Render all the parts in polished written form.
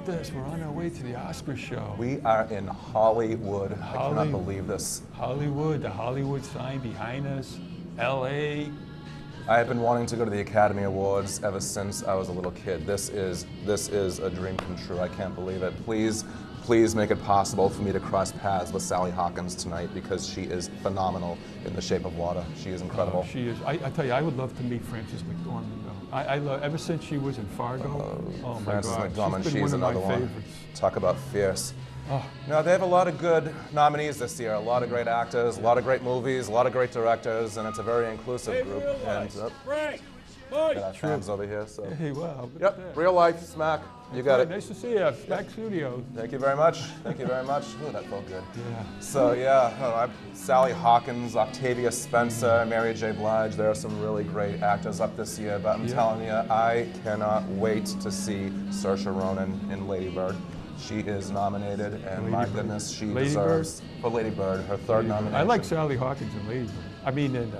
this. We're on our way to the Oscar show. We are in Hollywood. I cannot believe this. Hollywood, the Hollywood sign behind us. L.A. I have been wanting to go to the Academy Awards ever since I was a little kid. This is a dream come true. I can't believe it. Please make it possible for me to cross paths with Sally Hawkins tonight because she is phenomenal in The Shape of Water. She is incredible. She is. I tell you, I would love to meet Frances McDormand, though. I love, ever since she was in Fargo. Oh my Frances God. McDormand, She's been she's one of another my one. favorites. Talk about fierce. Oh. No, they have a lot of good nominees this year. A lot of great actors, a lot of great movies, a lot of great directors, and it's a very inclusive group. And Frank, got our fans over here. So. Hey, wow. Yep, real life, Smack. You got it. Nice to see you. Back studio. Thank you very much. Thank you very much. Ooh, that felt good. Yeah. So yeah, Sally Hawkins, Octavia Spencer, Mary J. Blige. There are some really great actors up this year. But I'm telling you, I cannot wait to see Saoirse Ronan in Lady Bird. She is nominated, and my goodness, she deserves for Lady Bird her third nomination. I like Sally Hawkins in Lady Bird. I mean, in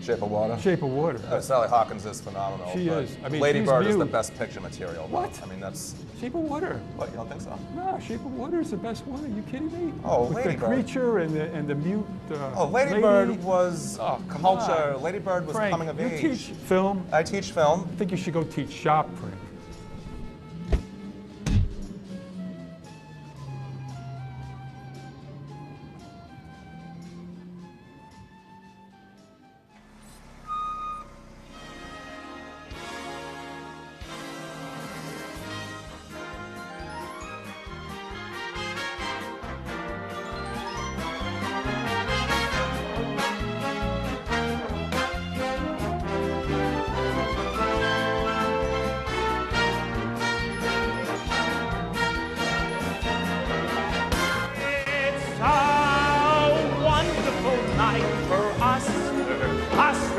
Shape of Water. Shape of Water. Sally Hawkins is phenomenal. She is. I mean, Lady she's Bird is the mute. best picture material. What? I mean, that's. Shape of Water. What? You don't think so? No, Shape of Water is the best one. Are you kidding me? Oh, with Lady the Bird. creature and the mute. Lady Bird was come culture. on. Lady Bird was Frank, coming of age. You teach film. I teach film. I think you should go teach shop, Frank.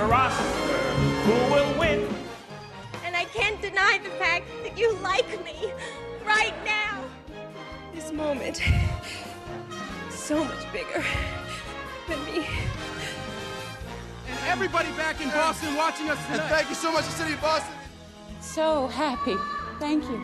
Oscar, who will win? And I can't deny the fact that you like me right now. This moment is so much bigger than me. And everybody back in Boston watching us tonight. And thank you so much, the city of Boston. So happy. Thank you.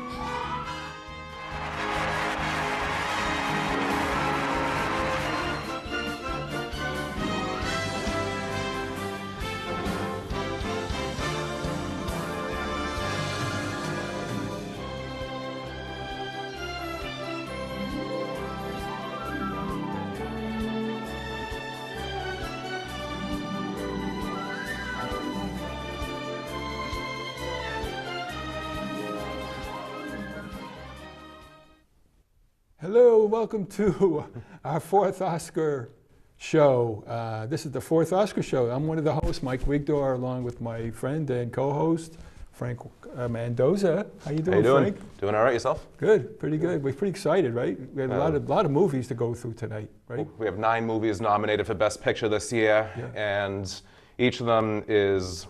Hello, welcome to our fourth Oscar show. This is the fourth Oscar show. I'm one of the hosts, Mike Wigdor, along with my friend and co-host, Frank Mandosa. How you doing, How you doing? Frank? Doing all right yourself? Good, pretty good. We're pretty excited, right? We have a lot of movies to go through tonight, right? We have 9 movies nominated for Best Picture this year, and each of them is,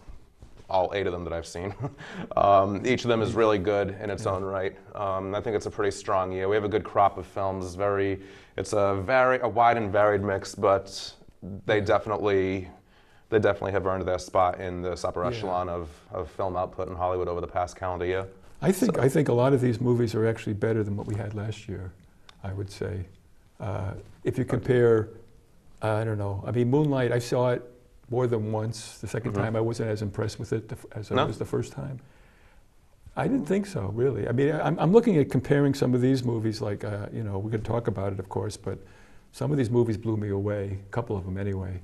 all 8 of them that I've seen, each of them is really good in its own right. I think it's a pretty strong year. We have a good crop of films. It's a wide and varied mix, but they definitely have earned their spot in this upper echelon of film output in Hollywood over the past calendar year. I think a lot of these movies are actually better than what we had last year, I would say. If you compare, I don't know, I mean, Moonlight, I saw it more than once. The second time I wasn't as impressed with it as I was the first time. I didn't think so, really. I mean, I'm looking at comparing some of these movies, like, you know, we could talk about it, of course, but some of these movies blew me away, a couple of them anyway,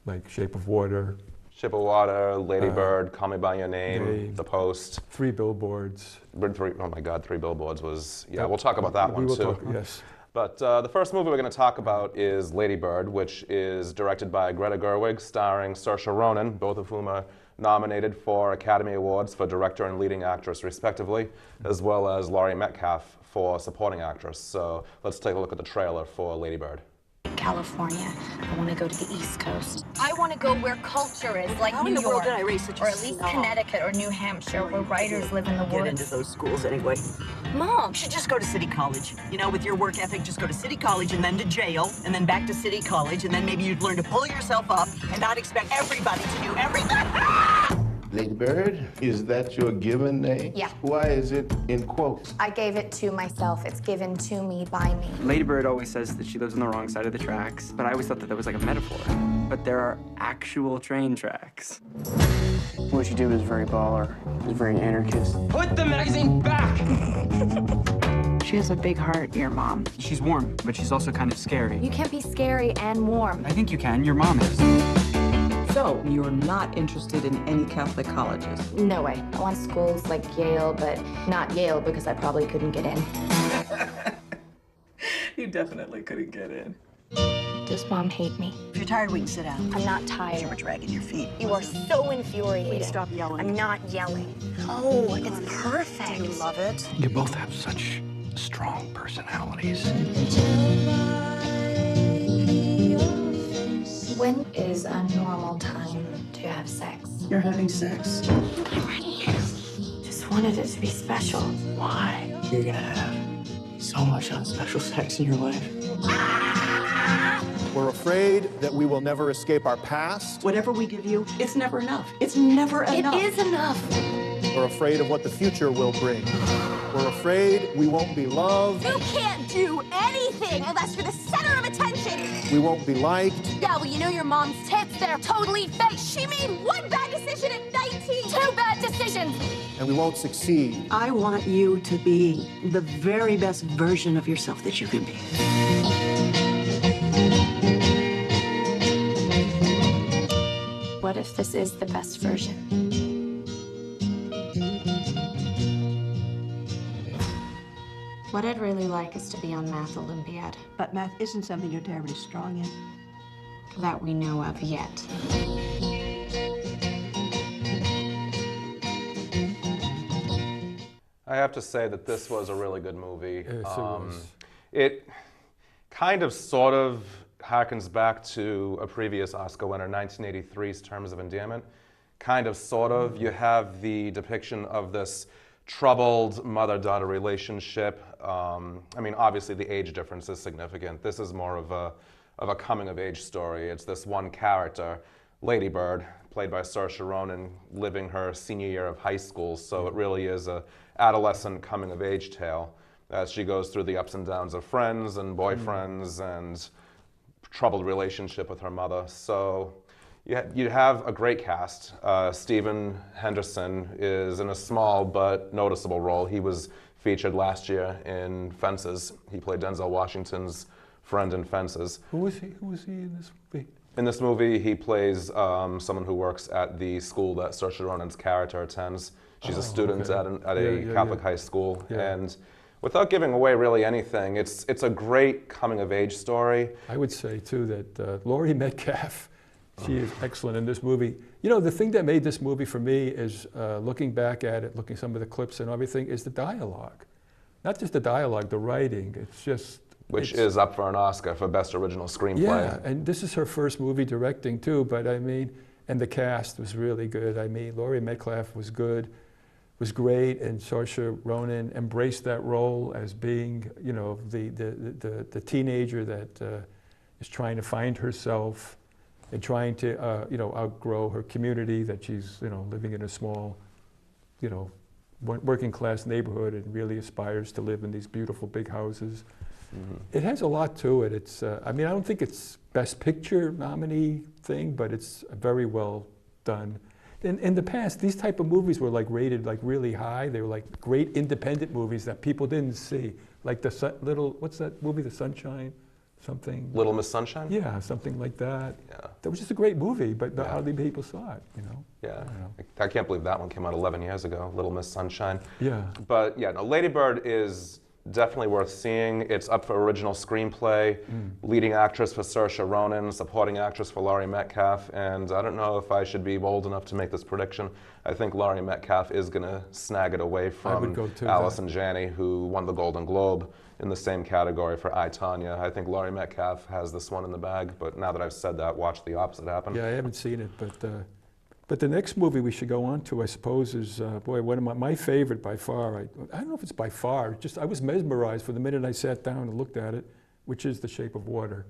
like Shape of Water. Shape of Water, Lady Bird, Call Me By Your Name, The Post. 3 Billboards. Oh my God, 3 Billboards was, we'll talk about that one too. Yes. But the first movie we're going to talk about is Lady Bird, which is directed by Greta Gerwig, starring Saoirse Ronan, both of whom are nominated for Academy Awards for Director and Leading Actress, respectively, as well as Laurie Metcalf for Supporting Actress. So let's take a look at the trailer for Lady Bird. California. I want to go to the East Coast. I want to go where culture is, like How New in the York, world did I raise such a or at least snob? Connecticut or New Hampshire, where writers live in the Get woods. into those schools anyway. Mom, You should just go to City College. You know, with your work ethic, just go to City College and then to jail, and then back to City College, and then maybe you'd learn to pull yourself up and not expect everybody to do everything. Lady Bird, is that your given name? Yeah. Why is it in quotes? I gave it to myself. It's given to me by me. Lady Bird always says that she lives on the wrong side of the tracks, but I always thought that was like a metaphor. But there are actual train tracks. What she did was very baller. It was very anarchist. Put the magazine back! She has a big heart, your mom. She's warm, but she's also kind of scary. You can't be scary and warm. I think you can. Your mom is. So, you're not interested in any Catholic colleges? No way. I want schools like Yale, but not Yale because I probably couldn't get in. You definitely couldn't get in. Does Mom hate me? If you're tired, we can sit down. I'm not tired. You were dragging your feet. You are so infuriating. Please stop yelling. I'm not yelling. Oh, it's perfect. Do you love it? You both have such strong personalities. When is a normal time to have sex? You're having sex. I'm ready. Just wanted it to be special. Why? You're gonna have so much unspecial sex in your life. We're afraid that we will never escape our past. Whatever we give you, it's never enough. It's never enough. It is enough. We're afraid of what the future will bring. We're afraid we won't be loved. You can't do anything unless you're the center of attention. We won't be liked. Yeah, well, you know your mom's tits, they're totally fake. She made one bad decision at 19. 2 bad decisions. And we won't succeed. I want you to be the very best version of yourself that you can be. What if this is the best version? What I'd really like is to be on Math Olympiad. But math isn't something you're terribly strong in. That we know of yet. I have to say that this was a really good movie. Yes, it was. It kind of sort of harkens back to a previous Oscar winner, 1983's Terms of Endearment. Kind of, sort of. You have the depiction of this troubled mother-daughter relationship. I mean, obviously the age difference is significant. This is more of a coming-of-age story. It's this one character, Lady Bird, played by Saoirse Ronan, living her senior year of high school. So it really is a adolescent coming-of-age tale as she goes through the ups and downs of friends and boyfriends and troubled relationship with her mother. So you have a great cast. Stephen Henderson is in a small but noticeable role. He was featured last year in Fences. He played Denzel Washington's friend in Fences. Who was he? Who was he in this movie? In this movie, he plays someone who works at the school that Saoirse Ronan's character attends. She's a student at a Catholic high school. Yeah. And without giving away really anything, it's a great coming-of-age story. I would say, too, that Laurie Metcalf, she is excellent in this movie. You know, the thing that made this movie for me is, looking back at it, looking at some of the clips and everything, is the dialogue. Not just the dialogue, the writing. It's just... Which is up for an Oscar for Best Original Screenplay. Yeah, and this is her first movie directing, too, but I mean, and the cast was really good. I mean, Laurie Metcalf was good, was great, and Saoirse Ronan embraced that role as being, you know, the teenager that is trying to find herself and trying to, you know, outgrow her community, that she's, you know, living in a small, you know, working class neighborhood and really aspires to live in these beautiful big houses. Mm-hmm. It has a lot to it. It's, I mean, I don't think it's Best Picture nominee thing, but it's very well done. In the past, these type of movies were like rated like really high. They were like great independent movies that people didn't see. Like the what's that movie, The Sunshine? Something. Little Miss Sunshine? Yeah, something like that. Yeah. That was just a great movie, but not hardly people saw it, you know? Yeah, I can't believe that one came out 11 years ago, Little Miss Sunshine. Yeah. But yeah, no, Lady Bird is definitely worth seeing. It's up for original screenplay, leading actress for Saoirse Ronan, supporting actress for Laurie Metcalf, and I don't know if I should be bold enough to make this prediction. I think Laurie Metcalf is going to snag it away from Allison Janney, who won the Golden Globe in the same category for I, Tonya. I think Laurie Metcalf has this one in the bag, but now that I've said that, watch the opposite happen. Yeah, I haven't seen it, but the next movie we should go on to, I suppose, is, boy, one of my favorite by far. I don't know if it's by far, just I was mesmerized for the minute I sat down and looked at it, which is The Shape of Water.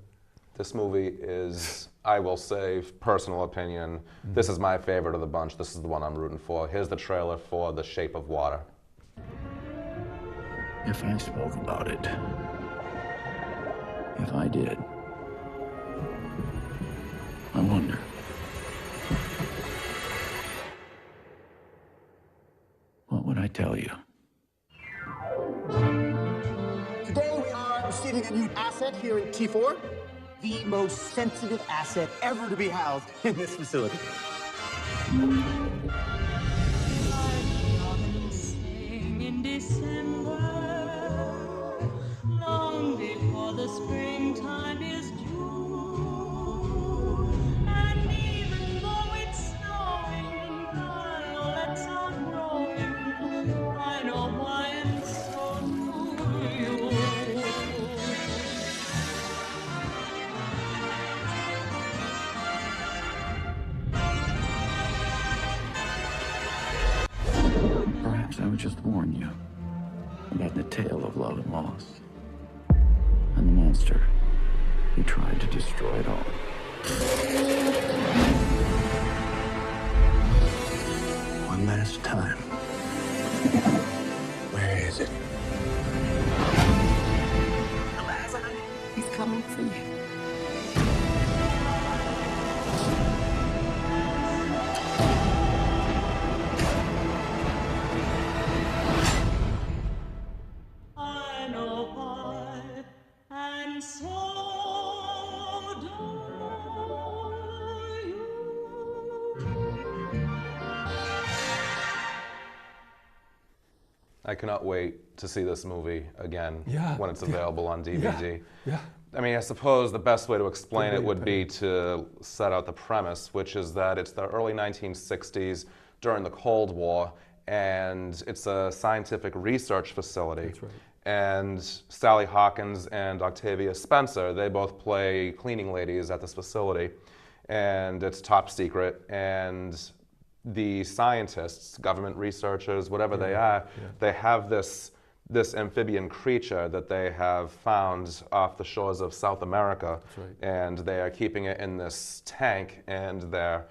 This movie is, I will say, personal opinion, this is my favorite of the bunch. This is the one I'm rooting for. Here's the trailer for The Shape of Water. If I spoke about it, if I did, I wonder. What would I tell you? Today we are receiving a new asset here in T4, the most sensitive asset ever to be housed in this facility. In December, long before the springtime is due, and even though it's snowing, violets are growing. I know why, and so do you. Perhaps I would just warn you about the tale of love and loss, and the monster who tried to destroy it all. One last time. Where is it? He's coming for you. I know why, and so do you. I cannot wait to see this movie again Yeah. when it's available on DVD. Yeah. I mean, I suppose the best way to explain Good it way would to be to set out the premise, which is that it's the early 1960s during the Cold War, and it's a scientific research facility. That's right. And Sally Hawkins and Octavia Spencer, they both play cleaning ladies at this facility, and it's top secret. And the scientists, government researchers, whatever they are, they have this amphibian creature that they have found off the shores of South America. That's right. And they are keeping it in this tank, and they're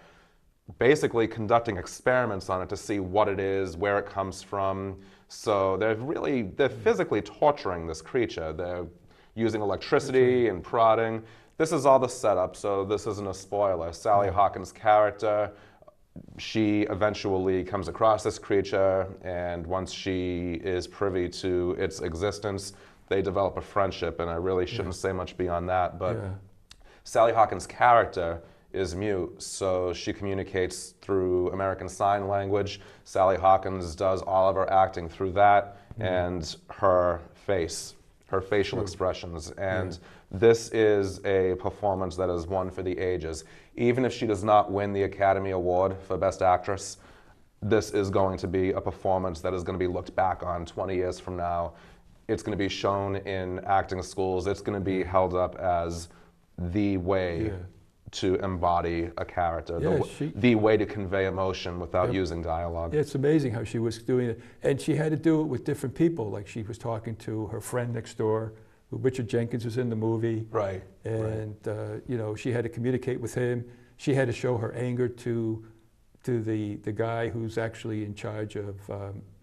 basically conducting experiments on it to see what it is, where it comes from. So they're physically torturing this creature. They're using electricity and prodding. This is all the setup, so this isn't a spoiler. Sally Hawkins' character, she eventually comes across this creature, and once she is privy to its existence, they develop a friendship, and I really shouldn't say much beyond that, but Sally Hawkins' character is mute, so she communicates through American Sign Language. Sally Hawkins does all of her acting through that, and her face, her facial expressions, and this is a performance that is one for the ages. Even if she does not win the Academy Award for Best Actress, this is going to be a performance that is going to be looked back on 20 years from now. It's going to be shown in acting schools. It's going to be held up as the way to embody a character, the way to convey emotion without using dialogue. Yeah, it's amazing how she was doing it. And she had to do it with different people. Like she was talking to her friend next door, who Richard Jenkins was in the movie. Right. And you know, she had to communicate with him. She had to show her anger to the guy who's actually in charge of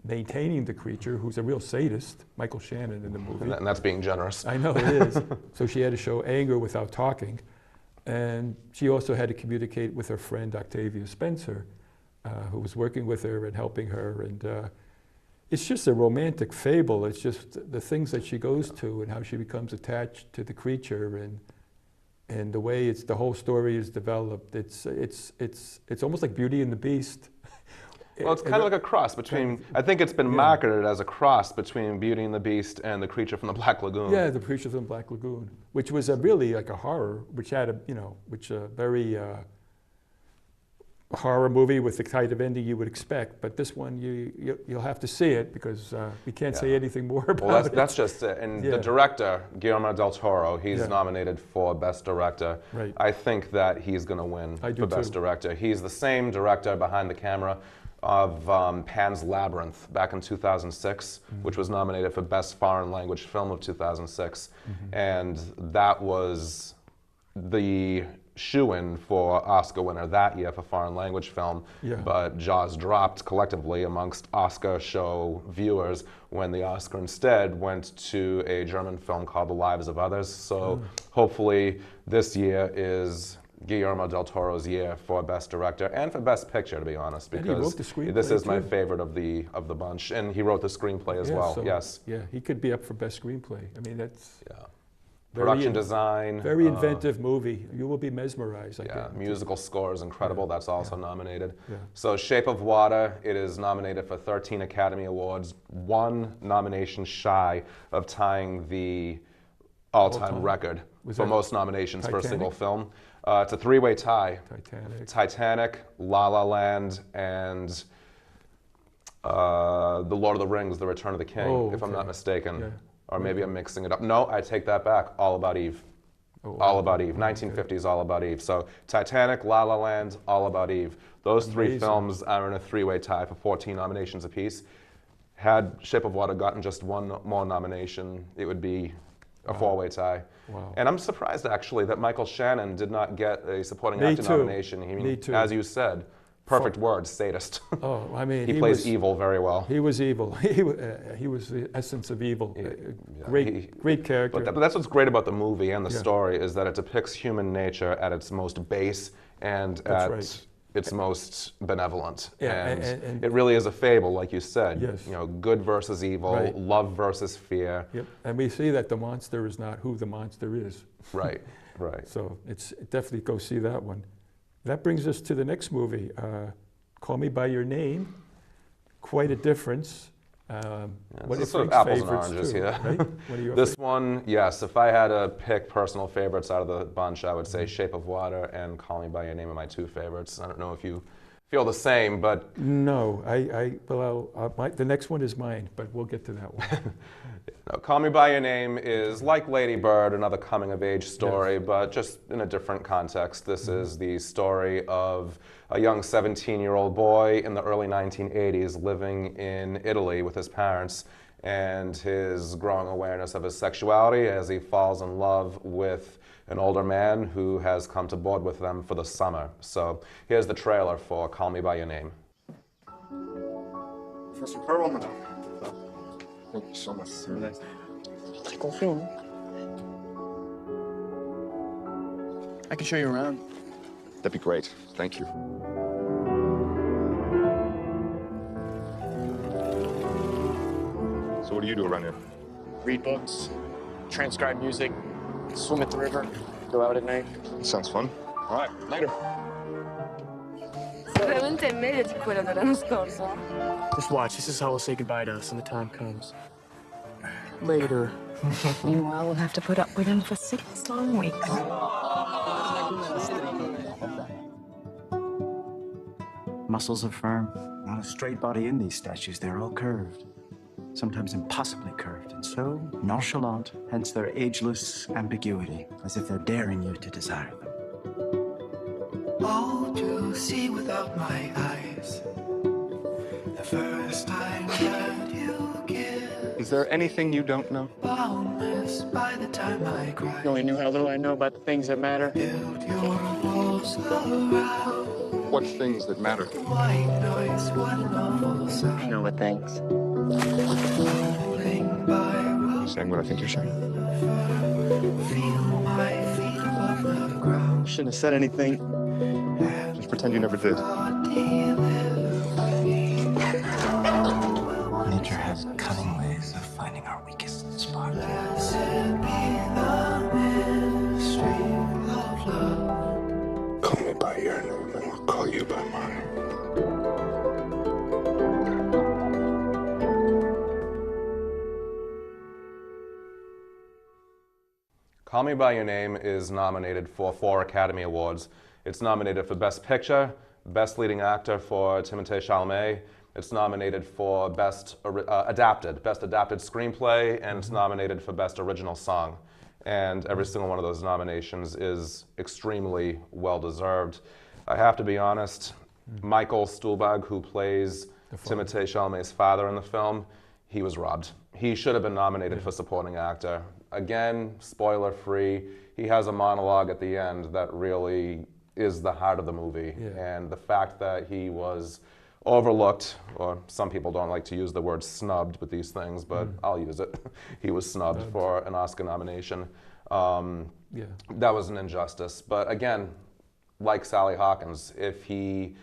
maintaining the creature, who's a real sadist, Michael Shannon in the movie. And that's being generous. I know, it is. So she had to show anger without talking. And she also had to communicate with her friend Octavia Spencer, who was working with her and helping her. And it's just a romantic fable. It's just the things that she goes to and how she becomes attached to the creature, and the way the whole story is developed. It's almost like Beauty and the Beast. Well, it's kind of like a cross between, I think it's been marketed as a cross between Beauty and the Beast and The Creature from the Black Lagoon. Yeah, The Creature from the Black Lagoon, which was really like a horror, which had a very horror movie with the kind of ending you would expect. But this one, you'll have to see it because we can't say anything more about it. That's just it. And the director, Guillermo del Toro, he's nominated for Best Director. Right. I think that he's going to win for Best Director. He's the same director behind the camera of Pan's Labyrinth back in 2006, which was nominated for Best Foreign Language Film of 2006. And that was the shoo-in for Oscar winner that year for foreign language film, but Jaws dropped collectively amongst Oscar show viewers when the Oscar instead went to a German film called The Lives of Others. So hopefully this year is Guillermo del Toro's year for Best Director and for Best Picture, to be honest, because this is my favorite of the bunch, and he wrote the screenplay as well. So, yes. Yeah, he could be up for Best Screenplay. I mean, that's production design. Very inventive movie. You will be mesmerized. Musical score is incredible. That's also nominated. So Shape of Water, it is nominated for 13 Academy Awards, 1 nomination shy of tying the all-time record for most nominations for a single film. It's a 3-way tie. Titanic, La La Land, and The Lord of the Rings, The Return of the King, if I'm not mistaken. Or maybe I'm mixing it up. No, I take that back. All About Eve. All About Eve. 1950s All About Eve. So Titanic, La La Land, All About Eve. Those 3 films are in a 3-way tie for 14 nominations apiece. Had Shape of Water gotten just 1 more nomination, it would be a 4-way tie. And I'm surprised, actually, that Michael Shannon did not get a supporting actor nomination. Me too. As you said, perfect word, sadist. I mean, he plays evil very well. He was evil. He was the essence of evil. Great character. But that's what's great about the movie and the story, is that it depicts human nature at its most base and its most benevolent. And it really is a fable, like you said. You know, good versus evil, love versus fear. And we see that the monster is not who the monster is. Right. So it's definitely go see that one. That brings us to the next movie, Call Me By Your Name. Quite a difference. What is sort of apples and oranges here. Right? What are your this one, yes, if I had to pick personal favorites out of the bunch, I would say Shape of Water and Call Me By Your Name are my 2 favorites. I don't know if you feel the same, but... No, the next one is mine, but we'll get to that one. No, Call Me By Your Name is like Lady Bird, another coming-of-age story, but just in a different context. This is the story of a young 17-year-old boy in the early 1980s living in Italy with his parents and his growing awareness of his sexuality as he falls in love with an older man who has come to board with them for the summer. So here's the trailer for Call Me By Your Name. Thank you so much. I can show you around. That'd be great. Thank you. So what do you do around here? Read books, transcribe music, swim at the river, go out at night. Sounds fun. All right, later. Veramente è meglio di quella dell'anno scorso. Just watch. This is how we'll say goodbye to us when the time comes. Later. Meanwhile, we'll have to put up with him for 6 long weeks. Muscles are firm. Not a straight body in these statues. They're all curved. Sometimes impossibly curved, and so nonchalant, hence their ageless ambiguity, as if they're daring you to desire them. All to see without my eyes. The first time that you give. Is there anything you don't know? Boundless by the time I cry. You only knew how little I know about the things that matter. Build your walls around. What things that matter? White noise, what an awful sound. You know what things. Saying what I think you're saying. Feel my feet above the ground. Shouldn't have said anything. Just pretend you never did. Nature has cunning ways of finding our weakest spot. Blessed be the mystery of love. Call me by your name and I'll call you by mine. Call Me By Your Name is nominated for 4 Academy Awards. It's nominated for Best Picture, Best Leading Actor for Timothée Chalamet. It's nominated for Best Adapted Screenplay, and it's nominated for Best Original Song. And every single one of those nominations is extremely well-deserved. I have to be honest, Michael Stuhlbarg, who plays Timothée Chalamet's father in the film, he was robbed. He should have been nominated for supporting actor. Again, spoiler free, he has a monologue at the end that really is the heart of the movie. And the fact that he was overlooked, or some people don't like to use the word snubbed with these things, but I'll use it. He was snubbed for an Oscar nomination. That was an injustice. But again, like Sally Hawkins, if he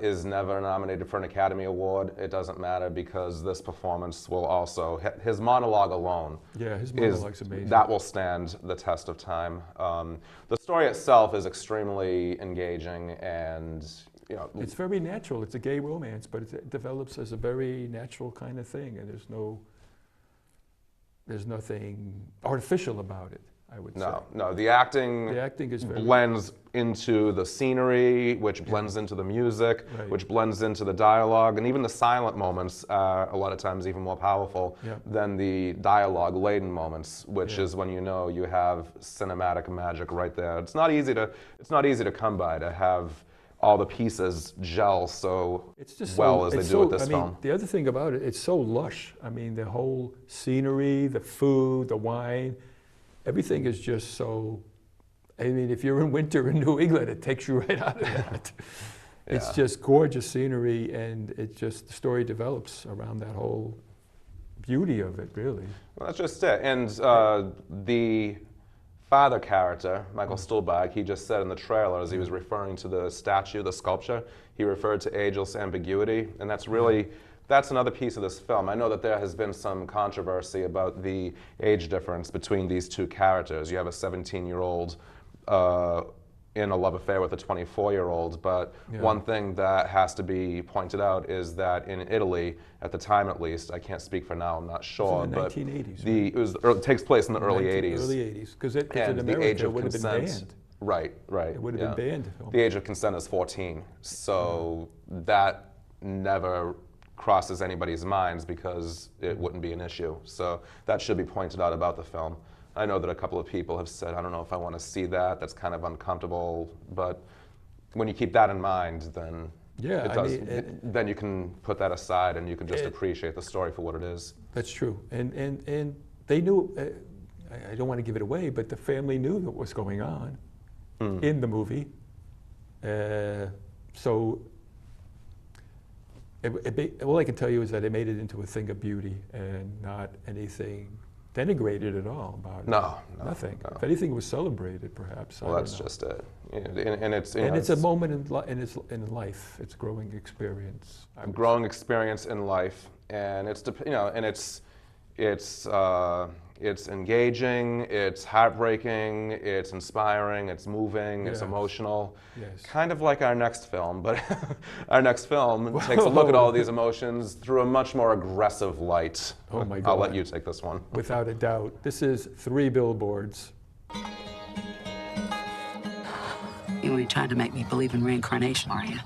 is never nominated for an Academy Award, it doesn't matter, because this performance will also, his monologue alone, his monologue's amazing. That will stand the test of time. The story itself is extremely engaging, and it's very natural. It's a gay romance, but it develops as a very natural kind of thing, and there's nothing artificial about it, I would say. No, the acting is very blends into the scenery, which blends into the music, which blends into the dialogue, and even the silent moments are a lot of times even more powerful than the dialogue-laden moments, which is when you have cinematic magic right there. It's not easy to come by, to have all the pieces gel so well as they do with this film. The other thing about it, it's so lush. I mean, the whole scenery, the food, the wine, everything is just so, I mean, if you're in winter in New England, it takes you right out of that. It's just gorgeous scenery, and the story develops around that whole beauty of it, really. Well, that's just it. And the father character, Michael Stuhlbarg, he just said in the trailer, as he was referring to the statue, the sculpture, he referred to ageless ambiguity, and that's really, that's another piece of this film. I know that there has been some controversy about the age difference between these two characters. You have a 17-year-old in a love affair with a 24-year-old, but one thing that has to be pointed out is that in Italy, at the time at least, I can't speak for now, I'm not sure, in the 1980s, it takes place in the early 80s. Early 80s, because in America it would have been banned. Right. It would have been banned. The age of consent is 14, so that never crosses anybody's minds because it wouldn't be an issue. So that should be pointed out about the film. I know that a couple of people have said, I don't know if I want to see that, that's kind of uncomfortable, but when you keep that in mind, then then you can put that aside and you can just appreciate the story for what it is. That's true. And they knew, I don't want to give it away, but the family knew what was going on in the movie. So all I can tell you is that it made it into a thing of beauty and not anything denigrated at all about it. No. Nothing. If anything, it was celebrated, perhaps. Well, that's just it. And it's a moment in life. It's a growing experience. A growing experience in life, and it's engaging, it's heartbreaking, it's inspiring, it's moving, it's emotional. Kind of like our next film, but our next film takes a look at all of these emotions through a much more aggressive light. Oh my God. I'll let you take this one. Without a doubt. This is 3 Billboards. You ain't trying to make me believe in reincarnation, are you?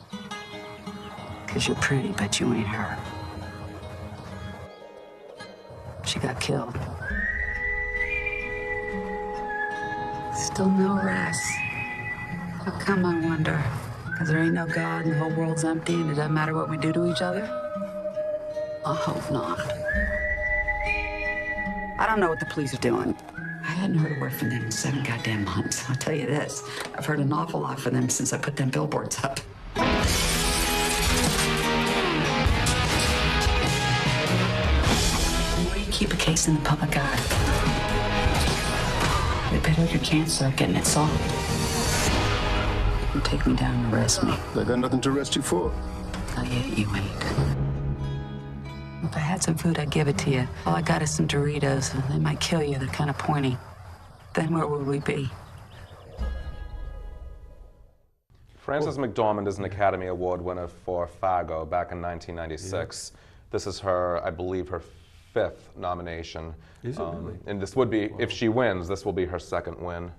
Because you're pretty, but you ain't her. She got killed. Still no rest. How come, I wonder? Because there ain't no God and the whole world's empty and it doesn't matter what we do to each other? I hope not. I don't know what the police are doing. I hadn't heard a word from them in 7 goddamn months. I'll tell you this, I've heard an awful lot from them since I put them billboards up. The more you keep a case in the public eye, the better your chances are getting it solved. You take me down and arrest me. I got nothing to arrest you for. Not yet, you ain't. If I had some food, I'd give it to you. All I got is some Doritos, and they might kill you. They're kind of pointy. Then where would we be? Frances McDormand is an Academy Award winner for Fargo back in 1996. This is her, I believe, her 5th nomination. Is it really? And this would be, if she wins, this will be her 2nd win.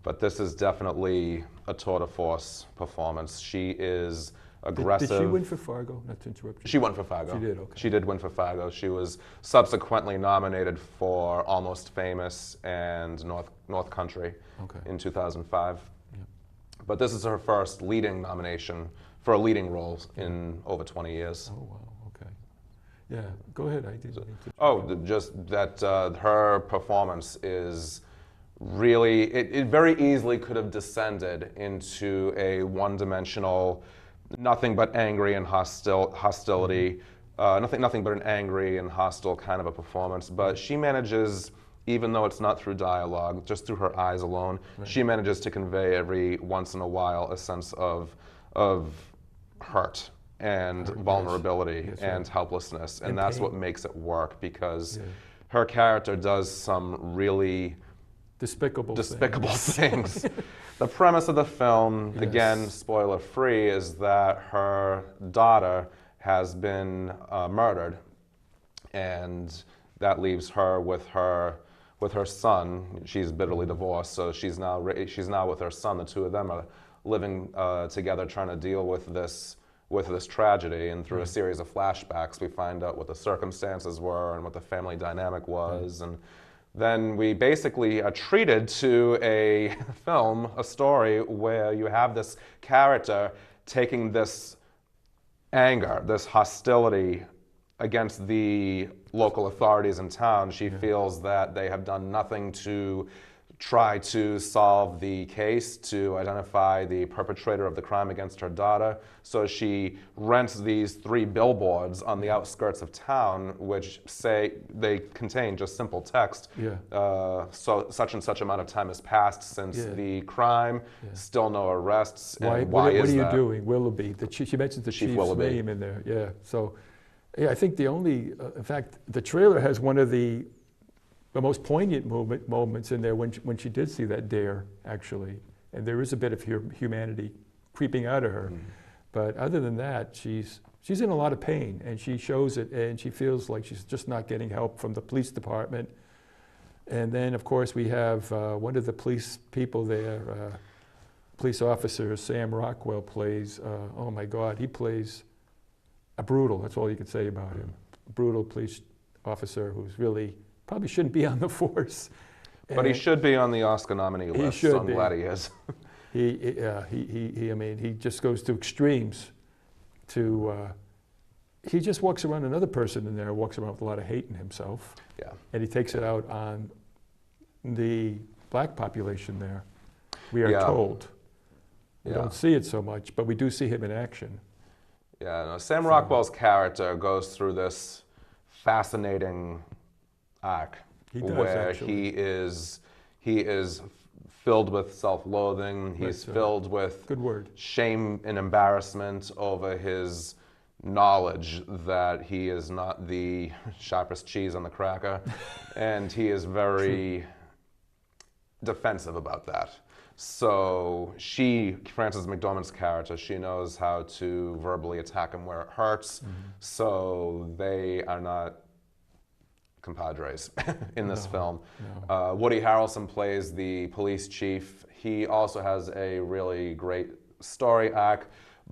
But this is definitely a tour de force performance. She is aggressive. Did she win for Fargo? Not to interrupt you. She won for Fargo. She did, okay. She did win for Fargo. She was subsequently nominated for Almost Famous and North Country in 2005. But this is her first leading nomination for a leading role in over 20 years. Oh, wow, okay. Yeah, go ahead. I didn't. Just that her performance is really, it very easily could have descended into a one-dimensional, nothing but angry and hostility, nothing but an angry and hostile kind of a performance. But she manages, even though it's not through dialogue, just through her eyes alone, she manages to convey every once in a while a sense of hurt and vulnerability and helplessness, and that's what makes it work, because her character does some really despicable things. The premise of the film, again, spoiler-free, is that her daughter has been murdered, and that leaves her with her son. She's bitterly divorced, so she's now with her son. The two of them are living together, trying to deal with this tragedy, and through a series of flashbacks we find out what the circumstances were and what the family dynamic was, and then we basically are treated to a film, a story, where you have this character taking this anger, this hostility against the local authorities in town. She feels that they have done nothing to try to solve the case, to identify the perpetrator of the crime against her daughter. So she rents these 3 billboards on the outskirts of town, which say they contain just simple text. So such and such amount of time has passed since the crime, still no arrests. And what are you doing, Willoughby? She mentions the chief's name in there. Yeah. So, yeah, I think the only, in fact, the trailer has one of the most poignant moments in there when she did see that dare, actually. And there is a bit of humanity creeping out of her. But other than that, she's in a lot of pain, and she shows it, and she feels like she's just not getting help from the police department. And then, of course, we have one of the police people there, police officer, Sam Rockwell plays, oh my God, he plays a brutal, that's all you can say about him. A brutal police officer who's really probably shouldn't be on the force. But he should be on the Oscar nominee list, so I'm glad he is. I mean, he just goes to extremes he just walks around, another person in there walks around with a lot of hate in himself. Yeah. And he takes it out on the black population there, we are told. We don't see it so much, but we do see him in action. Yeah, no, Sam Rockwell's character goes through this fascinating arc where he is filled with self-loathing. He's filled with shame and embarrassment over his knowledge that he is not the sharpest cheese on the cracker, and he is very defensive about that. So Frances McDormand's character, she knows how to verbally attack him where it hurts, so they are not compadres in this film. Woody Harrelson plays the police chief. He also has a really great story arc,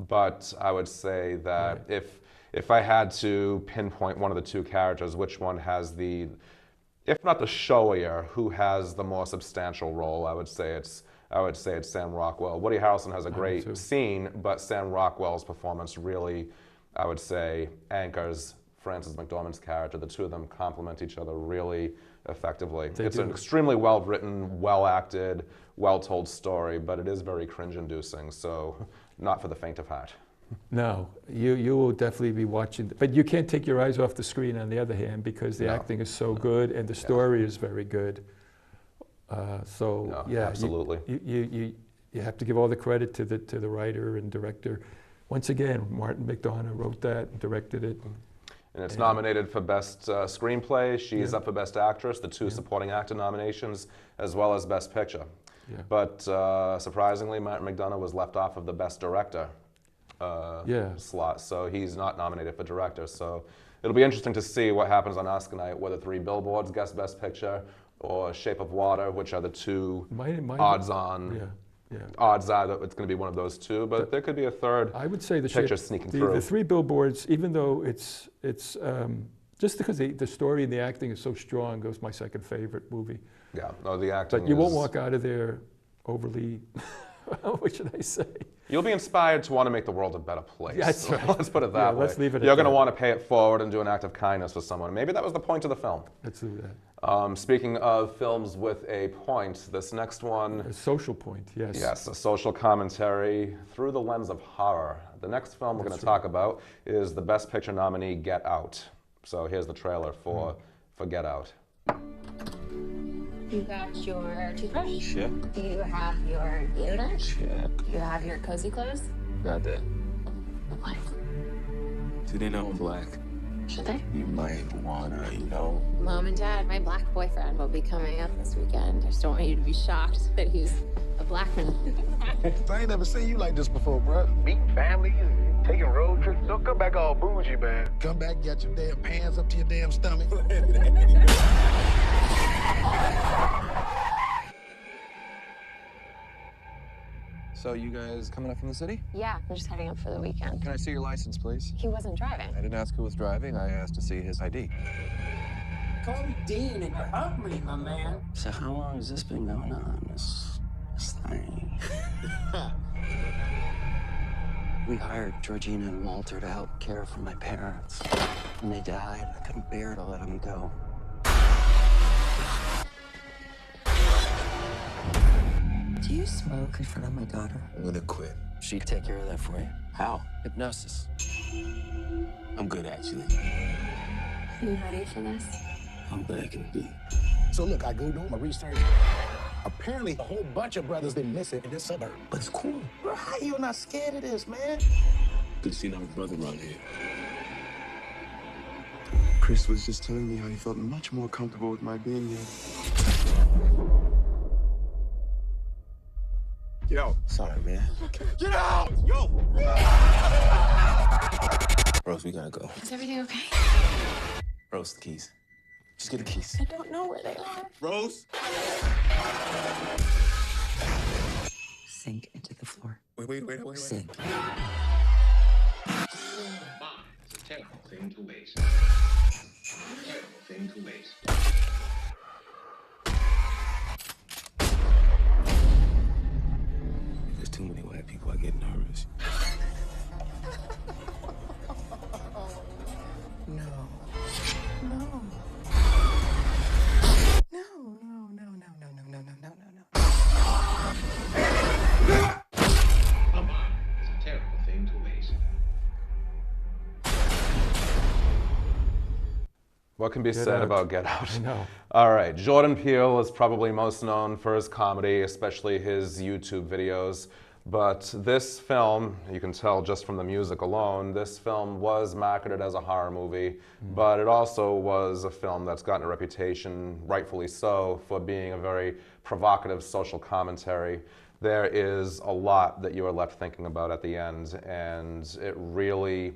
but I would say that if I had to pinpoint one of the two characters, which one has the, if not the showier, who has the more substantial role, I would say it's Sam Rockwell. Woody Harrelson has a great scene, but Sam Rockwell's performance really, I would say, anchors Frances McDormand's character. The two of them complement each other really effectively. It's an extremely well-written, well-acted, well-told story, but it is very cringe-inducing, so not for the faint of heart. No, you will definitely be watching, but you can't take your eyes off the screen on the other hand, because the acting is so good and the story is very good. Absolutely. You have to give all the credit to the writer and director. Once again, Martin McDonough wrote that and directed it. And it's nominated for Best Screenplay. She's up for Best Actress, the two supporting actor nominations, as well as Best Picture. But surprisingly, Martin McDonough was left off of the Best Director slot, so he's not nominated for Director. So it'll be interesting to see what happens on Oscar night, whether Three Billboards gets Best Picture or Shape of Water, which are the two odds-on. Odds are that it's going to be one of those two, but there could be a third picture sneaking through. The Three Billboards, even though it's just because the story and the acting is so strong, goes my second favorite movie. Yeah, no, the acting. But you won't walk out of there overly. What should I say? You'll be inspired to want to make the world a better place. That's right. Let's put it that way. Let's leave it at You're going to that. want to pay it forward and do an act of kindness for someone. Maybe that was the point of the film. Let's do that. Speaking of films with a point, this next one... A social point, yes. Yes, a social commentary through the lens of horror. The next film we're going to talk about is the Best Picture nominee, Get Out. So here's the trailer for Get Out. You got your toothbrush? Check. Do you have your deodorant? Check. Do you have your cozy clothes? Got that. What? Do they know I'm black? Should they? You might wanna, Mom and Dad, my black boyfriend will be coming up this weekend. I just don't want you to be shocked that he's a black man. I ain't never seen you like this before, bro. Meeting families and taking road trips. Don't come back all bougie, man. Come back, get your damn pants up to your damn stomach. So you guys coming up from the city? Yeah, I'm just heading up for the weekend. Can I see your license, please? He wasn't driving. I didn't ask who was driving. I asked to see his ID. Call me Dean and you hug me, my man. So how long has this been going on, this thing? We hired Georgina and Walter to help care for my parents. When they died, I couldn't bear to let them go. Do you smoke in front of my daughter? I'm gonna quit. She'd take care of that for you. How? Hypnosis. I'm good, actually. Are you ready for this? I'm bad I can be. So look, I go do my research. Apparently, a whole bunch of brothers been missing in this suburb. But it's cool. Bro, how you not scared of this, man? Good seeing our brother around here. Chris was just telling me how he felt much more comfortable with my being here. Get out. Sorry, man. Get out! Yo! Rose, we gotta go. Is everything okay? Rose, the keys. Just get the keys. I don't know where they are. Rose? Sink into the floor. Wait. Sink. It's a terrible thing to waste. Terrible thing to waste. There's too many white people. I get nervous. No. A mind is a terrible thing to waste. What can be Get said Out. about Get Out? I know. All right, Jordan Peele is probably most known for his comedy, especially his YouTube videos. But this film, you can tell just from the music alone, this film was marketed as a horror movie, but it also was a film that's gotten a reputation, rightfully so, for being a very provocative social commentary. There is a lot that you are left thinking about at the end, and it really,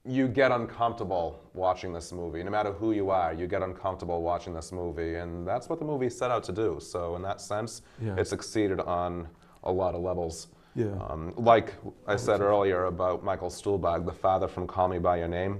you get uncomfortable watching this movie. No matter who you are, you get uncomfortable watching this movie, and that's what the movie set out to do. So in that sense, it succeeded on a lot of levels. Yeah. Like I said earlier about Michael Stuhlbarg, the father from Call Me By Your Name.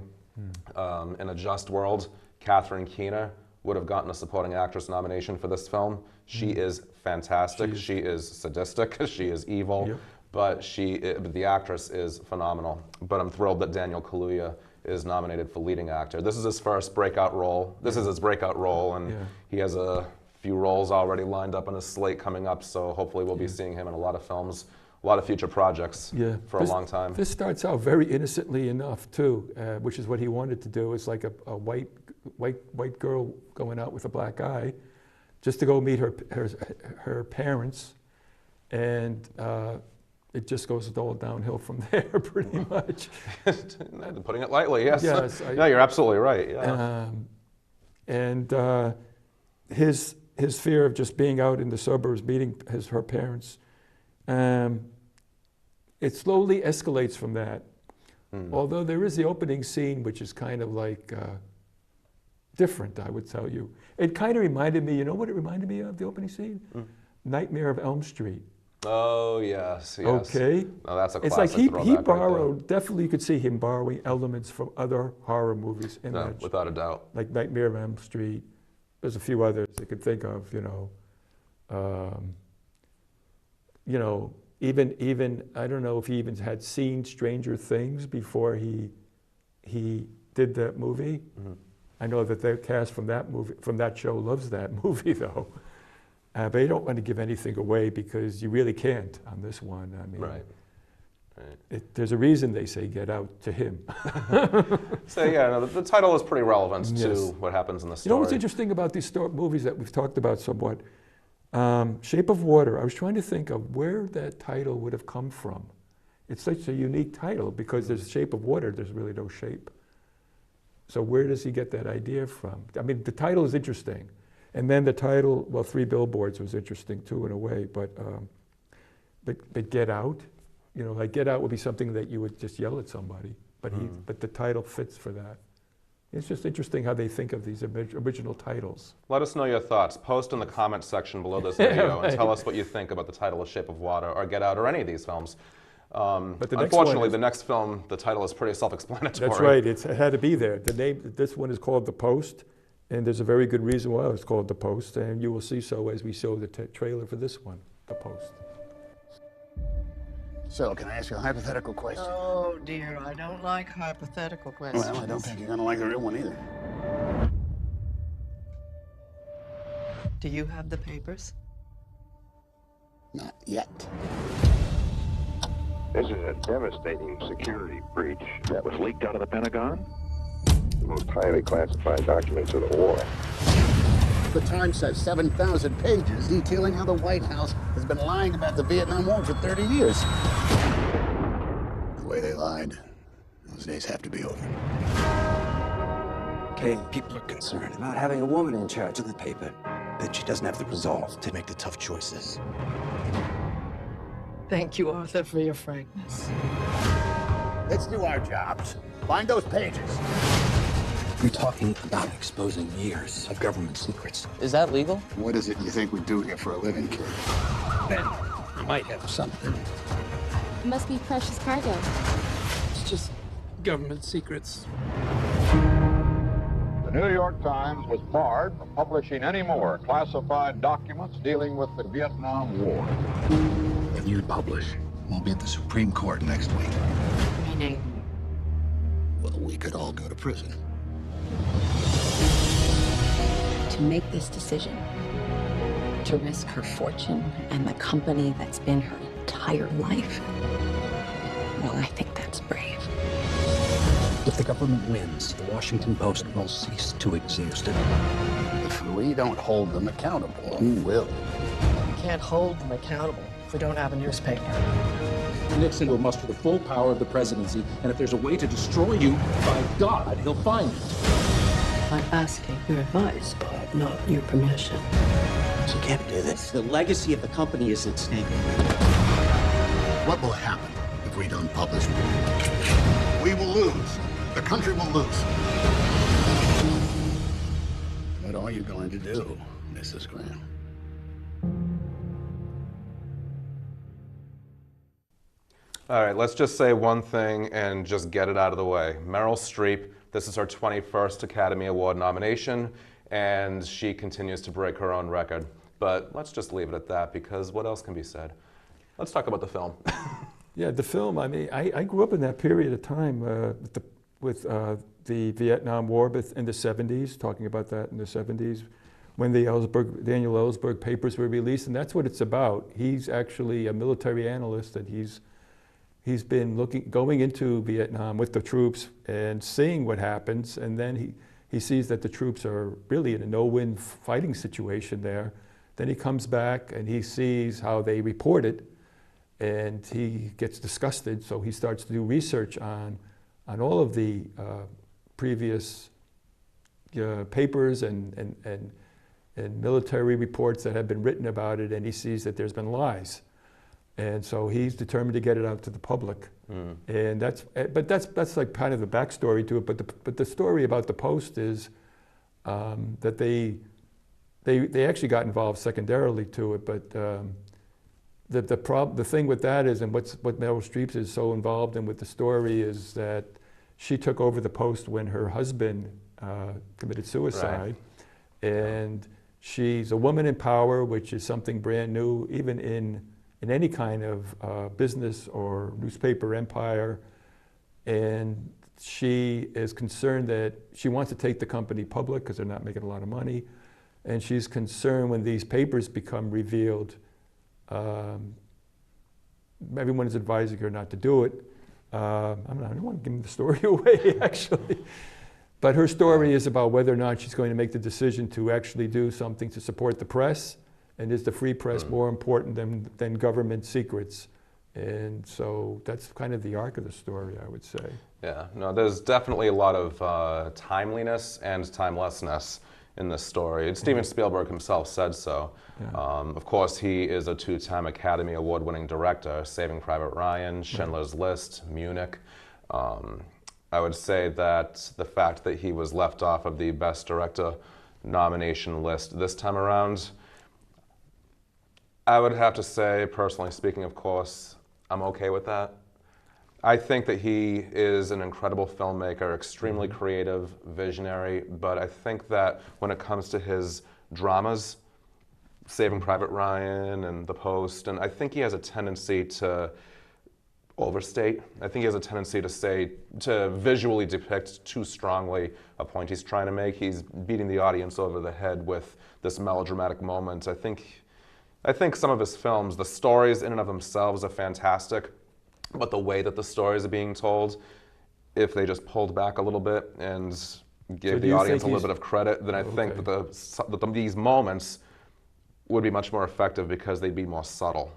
In a just world, Catherine Keener would have gotten a supporting actress nomination for this film. She is fantastic. She is sadistic. She is evil. Yep. But the actress is phenomenal. But I'm thrilled that Daniel Kaluuya is nominated for leading actor. This is his first breakout role. This is his breakout role, and he has a few roles already lined up on his slate coming up, so hopefully we'll be seeing him in a lot of films, a lot of future projects for a long time. This starts out very innocently enough, too, which is what he wanted to do. It's like a white girl going out with a black guy just to go meet her parents, and it just goes all downhill from there, pretty much. Putting it lightly, yes. Yes. No, you're absolutely right. Yeah. And his fear of just being out in the suburbs, meeting her parents, it slowly escalates from that. Although there is the opening scene, which is kind of like different, I would tell you. It kind of reminded me, you know what it reminded me of, the opening scene? Nightmare of Elm Street. Oh, yes. Okay. No, that's a classic. It's like he throwback borrowed, right there. definitely you could see him borrowing elements from other horror movies. No, without a doubt. Like Nightmare of Elm Street. There's a few others I could think of, even I don't know if he even had seen Stranger Things before he did that movie. Mm-hmm. I know that the cast from that show loves that movie though. But you don't want to give anything away because you really can't on this one. I mean, Right. There's a reason they say "Get Out" to him. So yeah, no, the title is pretty relevant Yes. to what happens in the story. You know what's interesting about these movies that we've talked about somewhat? Shape of Water. I was trying to think of where that title would have come from. It's such a unique title because there's Shape of Water. There's really no shape. So where does he get that idea from? I mean, the title is interesting. And then the title, well, Three Billboards was interesting too in a way, but Get Out, you know, like Get Out would be something that you would just yell at somebody, but the title fits for that. It's just interesting how they think of these original titles. Let us know your thoughts. Post in the comments section below this video and tell us what you think about the title of Shape of Water or Get Out or any of these films. But unfortunately, the next film, the title is pretty self-explanatory. That's right. It had to be there. The name. This one is called The Post, and there's a very good reason why it's called The Post, and you will see so as we show the trailer for this one, The Post. So, can I ask you a hypothetical question? Oh, dear, I don't like hypothetical questions. Well, I don't think you're gonna like the real one either. Do you have the papers? Not yet. This is a devastating security breach that was leaked out of the Pentagon. The most highly classified documents of the war. The Times says 7,000 pages detailing how the White House has been lying about the Vietnam War for 30 years. The way they lied, those days have to be over. Okay, people are concerned about having a woman in charge of the paper, that she doesn't have the resolve to make the tough choices. Thank you, Arthur, for your frankness. Let's do our jobs. Find those pages. You're talking about exposing years of government secrets. Is that legal? What is it you think we do here for a living, kid? Ben, you might have something. It must be precious cargo. It's just government secrets. The New York Times was barred from publishing any more classified documents dealing with the Vietnam War. If you publish, we'll be at the Supreme Court next week. Meaning? Well, we could all go to prison. To make this decision, to risk her fortune and the company that's been her entire life, well, I think that's brave. If the government wins, the Washington Post will cease to exist. If we don't hold them accountable, who will? We can't hold them accountable if we don't have a newspaper. Nixon will muster the full power of the presidency, and if there's a way to destroy you, by God, he'll find it. I'm asking your advice, but not your permission. You can't do this. The legacy of the company is at stake. What will happen if we don't publish? We will lose. The country will lose. What are you going to do, Mrs. Graham? All right, let's just say one thing and just get it out of the way. Meryl Streep, this is her 21st Academy Award nomination, and she continues to break her own record. But let's just leave it at that, because what else can be said? Let's talk about the film. Yeah, the film, I mean, I grew up in that period of time with the Vietnam War in the 70s, talking about that in the 70s, when the Daniel Ellsberg papers were released, and that's what it's about. He's actually a military analyst, and he's been going into Vietnam with the troops and seeing what happens, and then he sees that the troops are really in a no-win fighting situation there. Then he comes back and he sees how they report it, and he gets disgusted, so he starts to do research on all of the previous papers and military reports that have been written about it, and he sees that there's been lies. And so he's determined to get it out to the public. And that's like kind of the backstory to it. But the story about the Post is that they actually got involved secondarily to it. But the thing with that is, and what Meryl Streep is so involved in with the story, is that she took over the Post when her husband committed suicide. Right. And she's a woman in power, which is something brand new, even in in any kind of business or newspaper empire. And she is concerned that she wants to take the company public because they're not making a lot of money. And she's concerned when these papers become revealed, everyone is advising her not to do it. I don't want to give the story away, actually. But her story is about whether or not she's going to make the decision to actually do something to support the press, and is the free press more important than government secrets? And so that's kind of the arc of the story, I would say. Yeah, no, there's definitely a lot of timeliness and timelessness in this story. And Steven Spielberg himself said so. Yeah. Of course, he is a two-time Academy Award-winning director, Saving Private Ryan, Schindler's List, Munich. I would say that the fact that he was left off of the Best Director nomination list this time around, I would have to say, personally speaking, of course, I'm okay with that. I think that he is an incredible filmmaker, extremely creative, visionary, but I think that when it comes to his dramas, Saving Private Ryan and The Post, and I think he has a tendency to overstate. I think he has a tendency to visually depict too strongly a point he's trying to make. He's beating the audience over the head with this melodramatic moment. I think some of his films, the stories in and of themselves are fantastic, but the way that the stories are being told, if they just pulled back a little bit and gave the audience a little bit of credit, then I think that these moments would be much more effective because they'd be more subtle,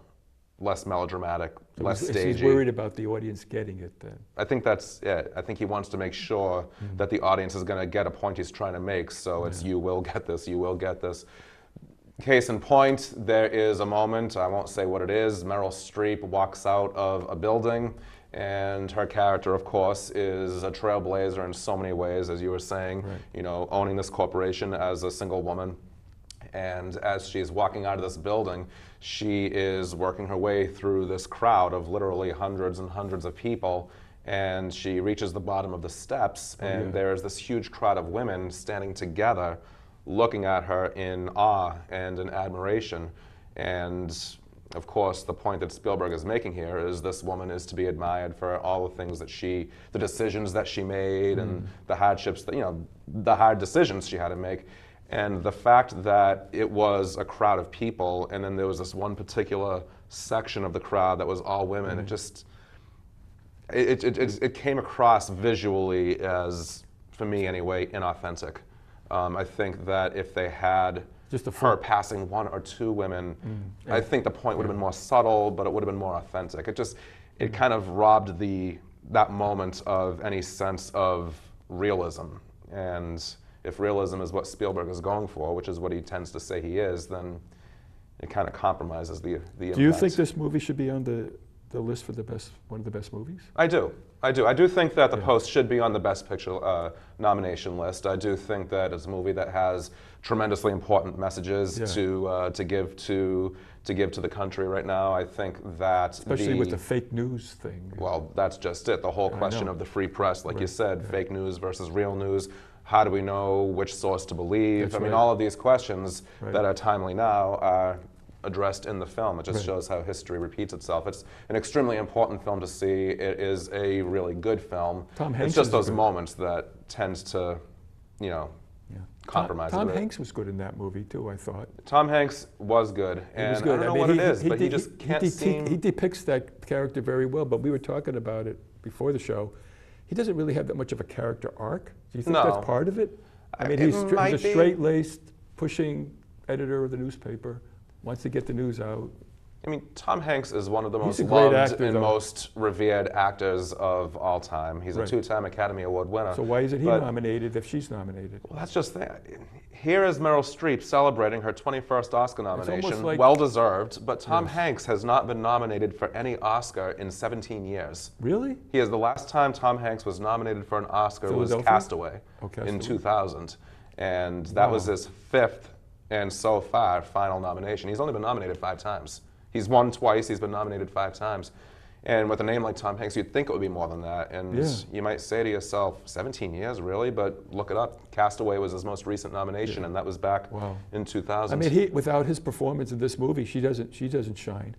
less melodramatic, less stagey. He's worried about the audience getting it then. I think that's it. I think he wants to make sure that the audience is going to get a point he's trying to make, so it's you will get this, you will get this. Case in point, there is a moment, I won't say what it is, Meryl Streep walks out of a building, and her character, of course, is a trailblazer in so many ways, as you were saying, you know, owning this corporation as a single woman. And as she's walking out of this building, she is working her way through this crowd of literally hundreds and hundreds of people, and she reaches the bottom of the steps, and there's this huge crowd of women standing together, looking at her in awe and in admiration. And of course, the point that Spielberg is making here is this woman is to be admired for all the things that the decisions that she made and the hardships that, you know, the hard decisions she had to make. And the fact that it was a crowd of people and then there was this one particular section of the crowd that was all women, it just, it came across visually as, for me anyway, inauthentic. I think that if they had just her passing one or two women, I think the point would have been more subtle, but it would have been more authentic. It kind of robbed that moment of any sense of realism. And if realism is what Spielberg is going for, which is what he tends to say he is, then it kind of compromises the impact. Do you think this movie should be on the list for one of the best movies? I do. I do think that The Post should be on the Best Picture nomination list. I do think that it's a movie that has tremendously important messages to give to the country right now. I think that especially with the fake news thing. Well, that's just it. The whole question of the free press, like you said, fake news versus real news. How do we know which source to believe? I mean, all of these questions that are timely now are addressed in the film. It just shows how history repeats itself. It's an extremely important film to see. It is a really good film. It's just those moments that tends to, you know, compromise. Tom Hanks was good in that movie too, I thought. Tom Hanks was good, and I don't know what it is, but he just can't seem... He depicts that character very well, but we were talking about it before the show. He doesn't really have that much of a character arc. Do you think that's part of it? I mean, he's a straight-laced, pushing editor of the newspaper, wants to get the news out. I mean, Tom Hanks is one of the most loved and most revered actors of all time. He's a two-time Academy Award winner. So why isn't he nominated if she's nominated? Well, that's just that. Here is Meryl Streep celebrating her 21st Oscar nomination, well-deserved, but Tom Hanks has not been nominated for any Oscar in 17 years. Really? The last time Tom Hanks was nominated for an Oscar was Castaway in 2000, and that was his fifth and so far final nomination. He's only been nominated 5 times. He's won twice, he's been nominated 5 times. And with a name like Tom Hanks, you'd think it would be more than that. And you might say to yourself, 17 years, really? But look it up. Castaway was his most recent nomination, and that was back in 2000. I mean, without his performance in this movie, she doesn't shine.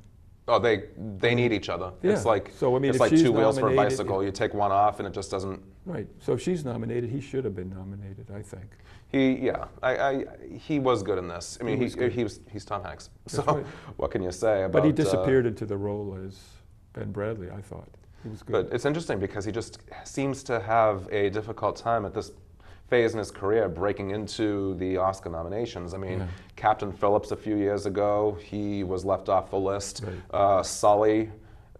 Oh, they need each other. Yeah. It's like, So, I mean, it's if like she's two wheels for a nominated- bicycle. You take one off and it just doesn't. Right. So if she's nominated, he should have been nominated, I think. He was good in this. I mean, he's Tom Hanks. So right. what can you say about? But he disappeared into the role as Ben Bradley, I thought. He was good. But it's interesting because he just seems to have a difficult time at this phase in his career breaking into the Oscar nominations. I mean, Captain Phillips a few years ago, he was left off the list. Right. Sully,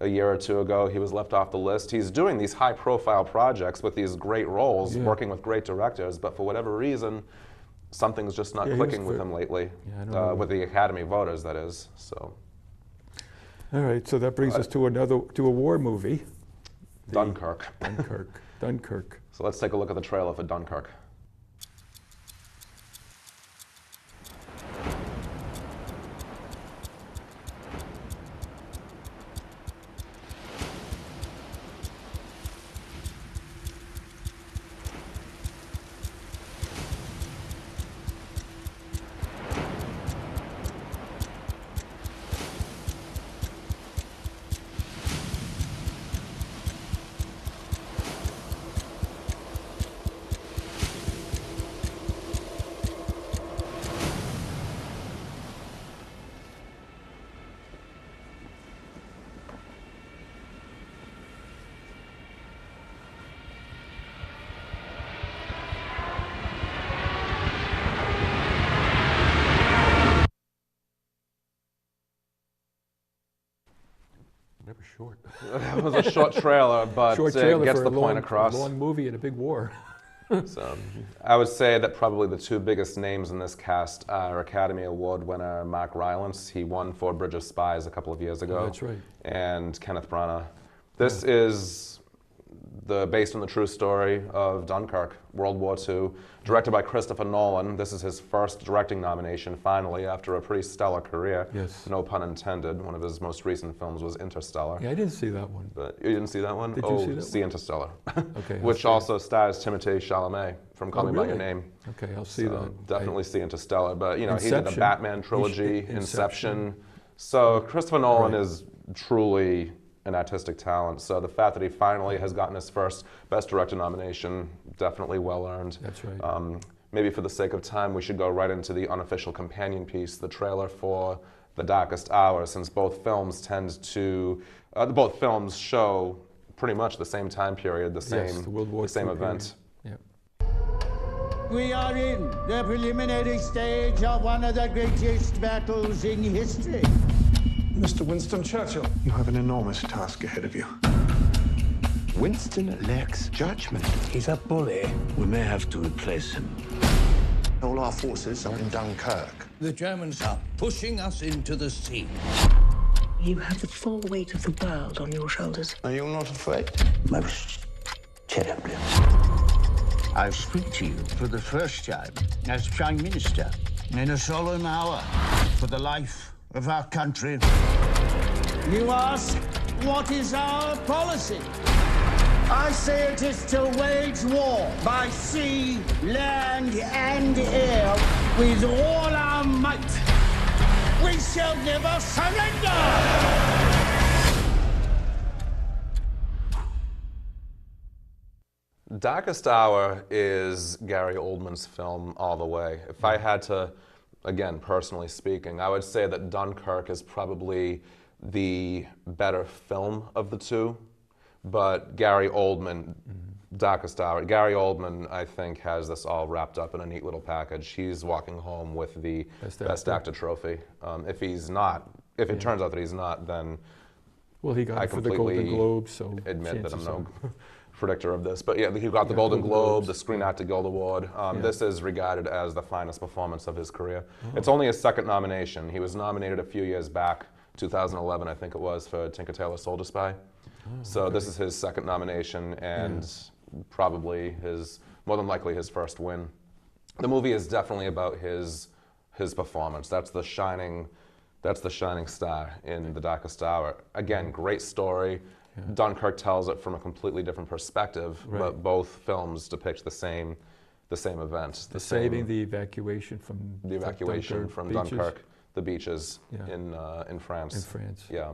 a year or two ago, he was left off the list. He's doing these high-profile projects with these great roles, working with great directors, but for whatever reason, something's just not clicking with him lately. I don't know. With the Academy voters, that is. So. All right, so that brings us to a war movie. Dunkirk. Dunkirk. So let's take a look at the trailer for Dunkirk. Never short. It was a short trailer, but it gets the point across. A long movie and a big war. So, I would say that probably the two biggest names in this cast are Academy Award winner Mark Rylance. He won for Bridge of Spies a couple of years ago. Oh, that's right. And Kenneth Branagh. This is based on the true story of Dunkirk, World War II, directed by Christopher Nolan. This is his first directing nomination, finally, after a pretty stellar career. Yes. No pun intended. One of his most recent films was Interstellar. Yeah, I didn't see that one. But you didn't see that one? Did you see that one? Interstellar. Okay. Which also stars Timothée Chalamet from Call Me By Your Name. Okay, I'll see that. Definitely see Interstellar. But he did the Inception. Batman trilogy, Inception. So Christopher Nolan is truly an artistic talent. So the fact that he finally has gotten his first Best Director nomination, definitely well earned. That's right. Maybe for the sake of time, we should go right into the unofficial companion piece, the trailer for The Darkest Hour, since both films both films show pretty much the same time period, the same event. Yeah. We are in the preliminary stage of one of the greatest battles in history. Mr. Winston Churchill, you have an enormous task ahead of you. Winston lacks judgment. He's a bully. We may have to replace him. All our forces are in Dunkirk. The Germans are pushing us into the sea. You have the full weight of the world on your shoulders. Are you not afraid? Most terribly. I speak to you for the first time as Prime Minister in a solemn hour for the life of our country. You ask, what is our policy? I say it is to wage war by sea, land, and air with all our might. We shall never surrender! Darkest Hour is Gary Oldman's film all the way. If I had to, again, personally speaking, I would say that Dunkirk is probably the better film of the two, but Gary Oldman, Darkest Hour, Gary Oldman, I think, has this all wrapped up in a neat little package. He's walking home with the Best Actor trophy. If it turns out that he's not, then well, he got it for the Golden Globe, so admit that I'm no predictor of this. But yeah, he got the Golden Globe, the Screen Actor Guild Award. This is regarded as the finest performance of his career. It's only his second nomination. He was nominated a few years back, 2011, I think it was, for Tinker Tailor Soldier Spy. So this is his second nomination and probably more than likely his first win. The movie is definitely about his performance. That's the shining star in The Darkest Hour. Again, great story. Dunkirk tells it from a completely different perspective, but both films depict the same event. The evacuation from Dunkirk, the beaches in France. In France. Yeah.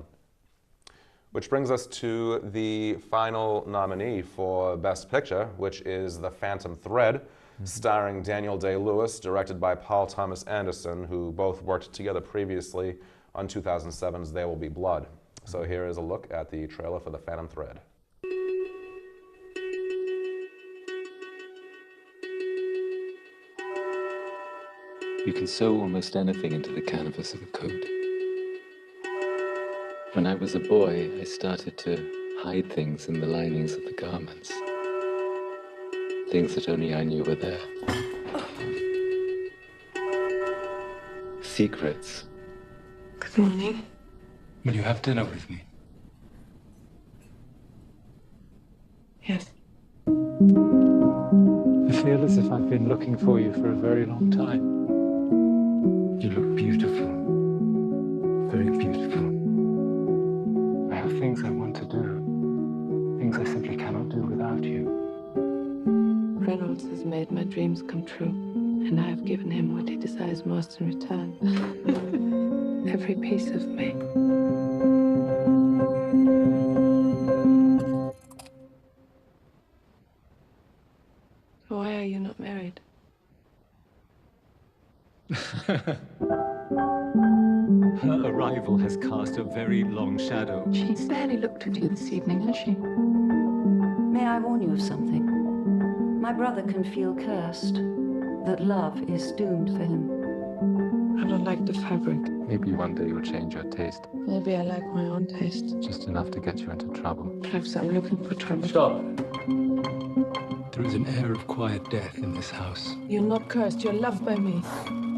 Which brings us to the final nominee for Best Picture, which is The Phantom Thread, starring Daniel Day-Lewis, directed by Paul Thomas Anderson, who both worked together previously on 2007's There Will Be Blood. So here is a look at the trailer for The Phantom Thread. You can sew almost anything into the canvas of a coat. When I was a boy, I started to hide things in the linings of the garments. Things that only I knew were there. Secrets. Good morning. Will you have dinner with me? Yes. I feel as if I've been looking for you for a very long time. You look beautiful. Very beautiful. I have things I want to do. Things I simply cannot do without you. Reynolds has made my dreams come true, and I have given him what he desires most in return. Every piece of me. Why are you not married? Her arrival has cast a very long shadow. She's barely looked at you this evening, has she? May I warn you of something? My brother can feel cursed, that love is doomed for him. I don't like the fabric. Maybe one day you'll change your taste. Maybe I like my own taste. Just enough to get you into trouble. Perhaps I'm looking for trouble. Stop! There is an air of quiet death in this house. You're not cursed, you're loved by me.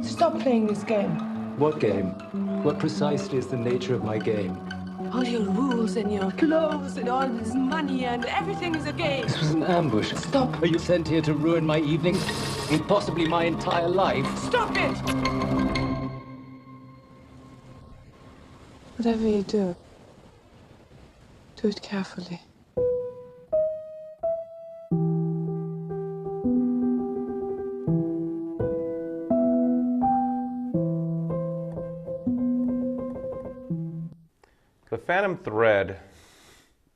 Stop playing this game. What game? What precisely is the nature of my game? All your rules and your clothes and all this money and everything is a game. This was an ambush. Stop. Are you sent here to ruin my evening and possibly my entire life? Stop it! Whatever you do it carefully. The Phantom Thread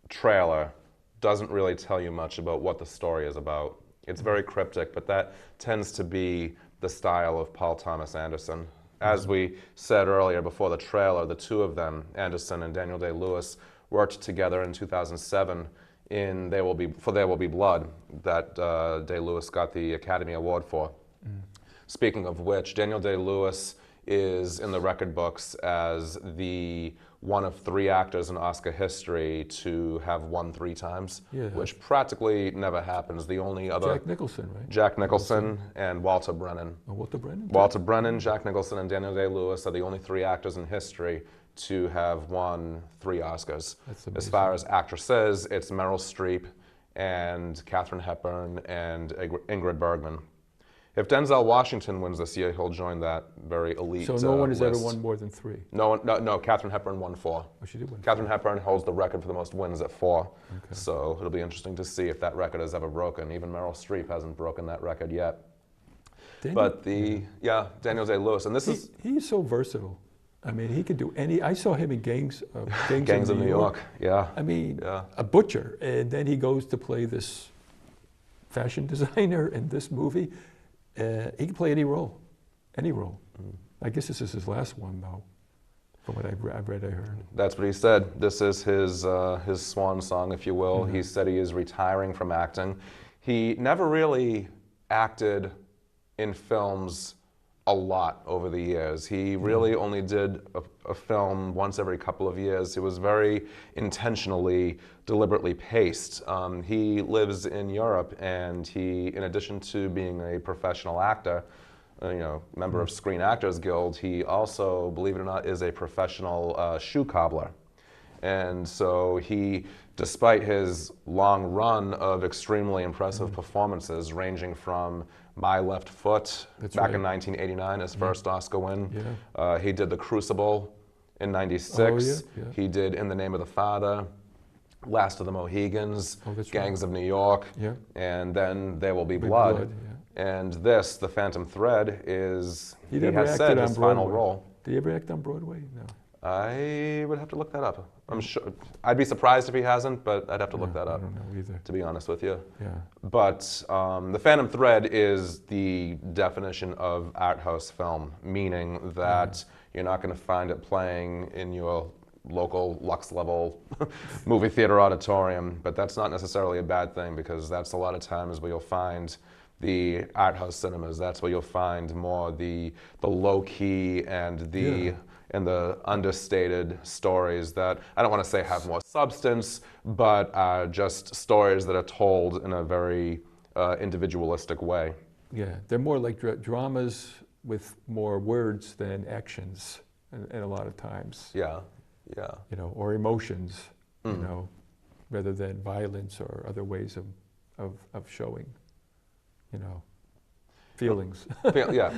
trailer doesn't really tell you much about what the story is about. It's very cryptic, but that tends to be the style of Paul Thomas Anderson. As we said earlier before the trailer, the two of them, Anderson and Daniel Day-Lewis, worked together in 2007 in There Will Be Blood, that Day-Lewis got the Academy Award for. Speaking of which, Daniel Day-Lewis is in the record books as the one of 3 actors in Oscar history to have won 3 times, which practically never happens. The only other... Jack Nicholson, right? Jack Nicholson and Walter Brennan. Oh, Walter Brennan? Walter Brennan, Jack Nicholson, and Daniel Day-Lewis are the only 3 actors in history to have won 3 Oscars. As far as actresses, it's Meryl Streep and Katharine Hepburn and Ingrid Bergman. If Denzel Washington wins this year, he'll join that very elite So no one has list. ever won more than 3? No, Katharine Hepburn won 4. Oh, she did win 4. Katharine Hepburn holds the record for the most wins at 4. So it'll be interesting to see if that record is ever broken. Even Meryl Streep hasn't broken that record yet. But Daniel Day-Lewis, and this is... He's so versatile. I mean, he could do any... I saw him in Gangs of New York. Yeah. I mean, a butcher. And then he goes to play this fashion designer in this movie. He can play any role. Any role. I guess this is his last one, though, from what I've read, I heard. That's what he said. This is his swan song, if you will. He said he is retiring from acting. He never really acted in films a lot over the years. He really only did a film once every couple of years. It was very intentionally, deliberately paced. He lives in Europe, and he, in addition to being a professional actor, member of Screen Actors Guild, he also, believe it or not, is a professional shoe cobbler. And so he, despite his long run of extremely impressive performances, ranging from My Left Foot back in 1989, his first Oscar win. He did The Crucible in '96. He did In the Name of the Father, Last of the Mohegans, Gangs of New York, and then There Will Be Blood. And this, The Phantom Thread, is, he has said, his final role. Did he ever act on Broadway? No. I would have to look that up. I'm sure. I'd be surprised if he hasn't, but I'd have to look that up. I don't know either. To be honest with you. Yeah. But The Phantom Thread is the definition of art house film, meaning that you're not going to find it playing in your local Lux level movie theater auditorium, but that's not necessarily a bad thing, because that's a lot of times where you'll find the art house cinemas. That's where you'll find more the low key and the understated stories that I don't want to say have more substance, but are just stories that are told in a very individualistic way. Yeah, they're more like dramas with more words than actions, and a lot of times. Yeah, yeah. You know, or emotions, you know, rather than violence or other ways of showing, you know, feelings. Yeah.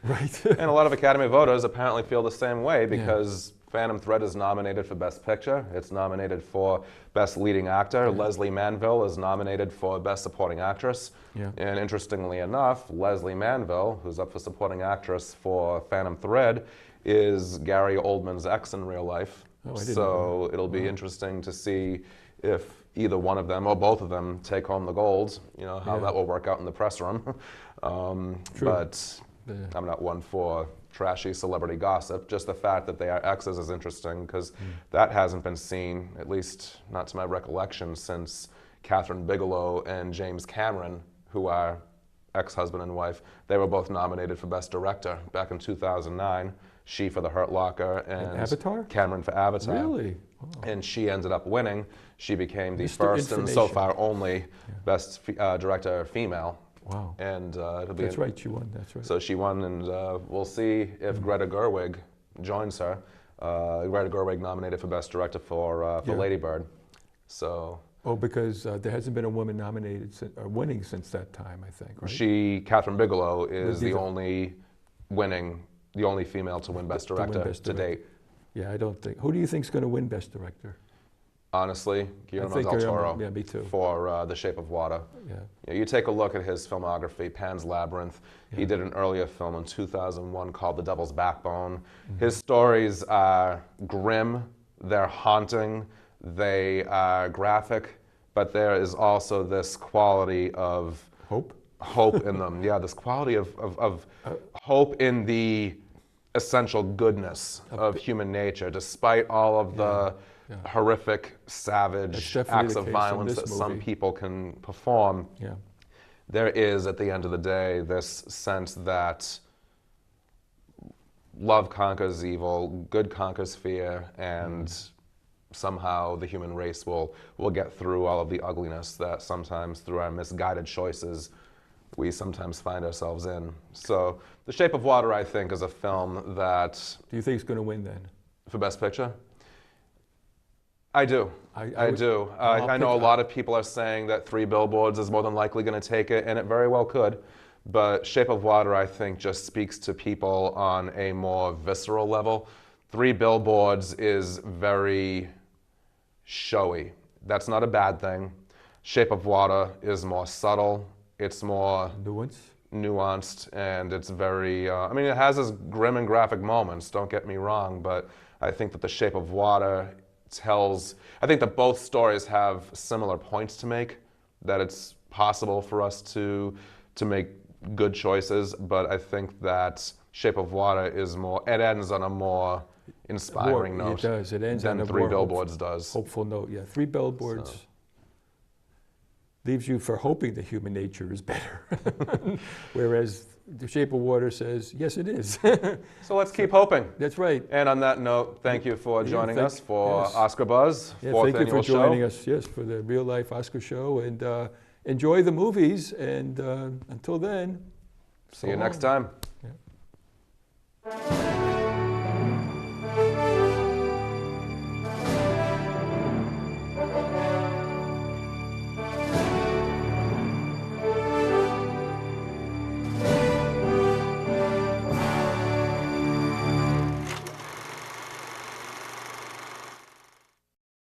Right. And a lot of Academy voters apparently feel the same way, because Phantom Thread is nominated for Best Picture. It's nominated for Best Leading Actor. Leslie Manville is nominated for Best Supporting Actress. Yeah. And interestingly enough, Leslie Manville, who's up for Supporting Actress for Phantom Thread, is Gary Oldman's ex in real life. Oh, I didn't know So that. it'll be interesting to see if either one of them or both of them take home the gold, you know, how that will work out in the press room. But I'm not one for trashy celebrity gossip. Just the fact that they are exes is interesting, because that hasn't been seen, at least not to my recollection, since Catherine Bigelow and James Cameron, who are ex-husband and wife. They were both nominated for Best Director back in 2009. She for The Hurt Locker and Avatar? Cameron for Avatar. Really? Oh. And she ended up winning. She became the first and so far only Best Director female. Wow. And it'll be That's right, she won, that's right. So she won, and we'll see if Greta Gerwig joins her. Greta Gerwig nominated for Best Director for Lady Bird. So. Oh, because there hasn't been a woman nominated winning since that time, I think, right? Catherine Bigelow is the only female to win Best Director to date. Yeah, I don't think. Who do you think is going to win Best Director? Honestly, Guillermo del Toro. Yeah, me too. For The Shape of Water. Yeah. You take a look at his filmography, Pan's Labyrinth. He did an earlier film in 2001 called The Devil's Backbone. His stories are grim, they're haunting, they are graphic, but there is also this quality of hope in them. Yeah, this quality of hope in the essential goodness of human nature, despite all of the horrific, savage acts of violence that some people can perform. Yeah. There is, at the end of the day, this sense that love conquers evil, good conquers fear, and somehow the human race will get through all of the ugliness that sometimes, through our misguided choices, we sometimes find ourselves in. So The Shape of Water, I think, is a film that... Do you think it's going to win then? For Best Picture? I do. I do. I'll I know a pick- lot of people are saying that Three Billboards is more than likely going to take it, and it very well could. But Shape of Water, I think, just speaks to people on a more visceral level. Three Billboards is very showy. That's not a bad thing. Shape of Water is more subtle. It's more nuanced, and it's very, I mean, it has its grim and graphic moments, don't get me wrong, but I think that The Shape of Water I think that both stories have similar points to make, that it's possible for us to make good choices, but I think that Shape of Water is more, it ends on a more inspiring note. It does, it ends on a Three more Billboards does. Hopeful note, yeah. Three Billboards leaves you for hoping that human nature is better. Whereas The Shape of Water says, yes, it is. So let's keep hoping. That's right. And on that note, thank you for joining us for Oscar Buzz, Yeah, fourth thank you annual for joining show. us, yes, for the Real Life Oscar show. And enjoy the movies. And until then, See you next time. Yeah.